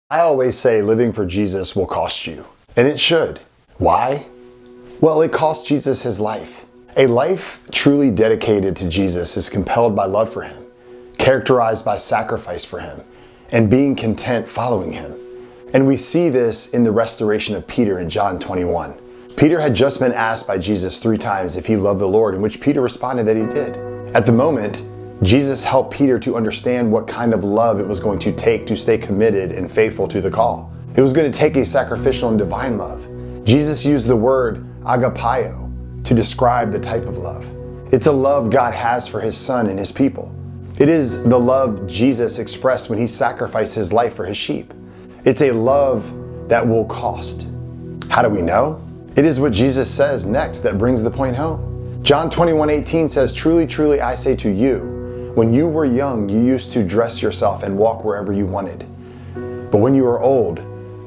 I always say living for Jesus will cost you, and it should. Why? Well, it cost Jesus his life. A life truly dedicated to Jesus is compelled by love for him, characterized by sacrifice for him, and being content following him. And we see this in the restoration of Peter in John 21. Peter had just been asked by Jesus 3 times if he loved the Lord, in which Peter responded that he did. At the moment, Jesus helped Peter to understand what kind of love it was going to take to stay committed and faithful to the call. It was going to take a sacrificial and divine love. Jesus used the word agapao to describe the type of love. It's a love God has for his son and his people. It is the love Jesus expressed when he sacrificed his life for his sheep. It's a love that will cost. How do we know? It is what Jesus says next that brings the point home. John 21:18 says, "Truly, truly, I say to you, when you were young, you used to dress yourself and walk wherever you wanted. But when you are old,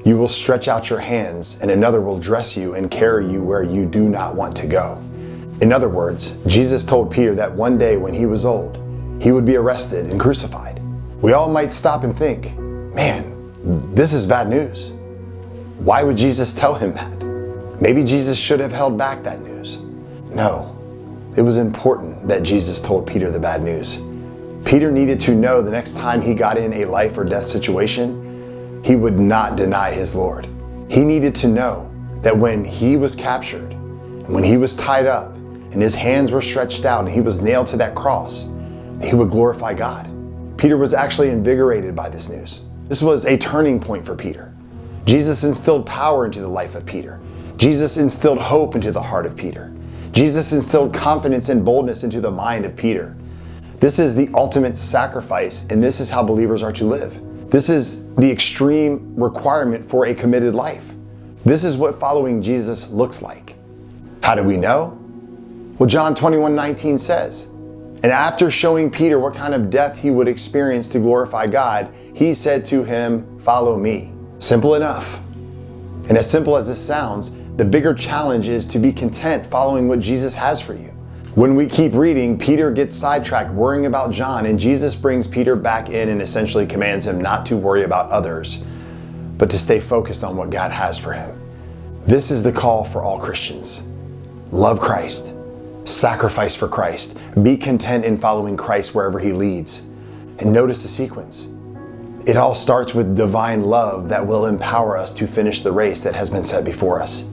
you will stretch out your hands and another will dress you and carry you where you do not want to go." In other words, Jesus told Peter that one day when he was old, he would be arrested and crucified. We all might stop and think, man, this is bad news. Why would Jesus tell him that? Maybe Jesus should have held back that news. No, it was important that Jesus told Peter the bad news. Peter needed to know the next time he got in a life or death situation, he would not deny his Lord. He needed to know that when he was captured, and when he was tied up, and his hands were stretched out, and he was nailed to that cross, he would glorify God. Peter was actually invigorated by this news. This was a turning point for Peter. Jesus instilled power into the life of Peter. Jesus instilled hope into the heart of Peter. Jesus instilled confidence and boldness into the mind of Peter. This is the ultimate sacrifice, and this is how believers are to live. This is the extreme requirement for a committed life. This is what following Jesus looks like. How do we know? Well, John 21:19 says, "And after showing Peter what kind of death he would experience to glorify God, he said to him, 'Follow me.'" Simple enough. And as simple as this sounds, the bigger challenge is to be content following what Jesus has for you. When we keep reading, Peter gets sidetracked worrying about John, and Jesus brings Peter back in and essentially commands him not to worry about others, but to stay focused on what God has for him. This is the call for all Christians. Love Christ. Sacrifice for Christ. Be content in following Christ wherever he leads. And notice the sequence. It all starts with divine love that will empower us to finish the race that has been set before us.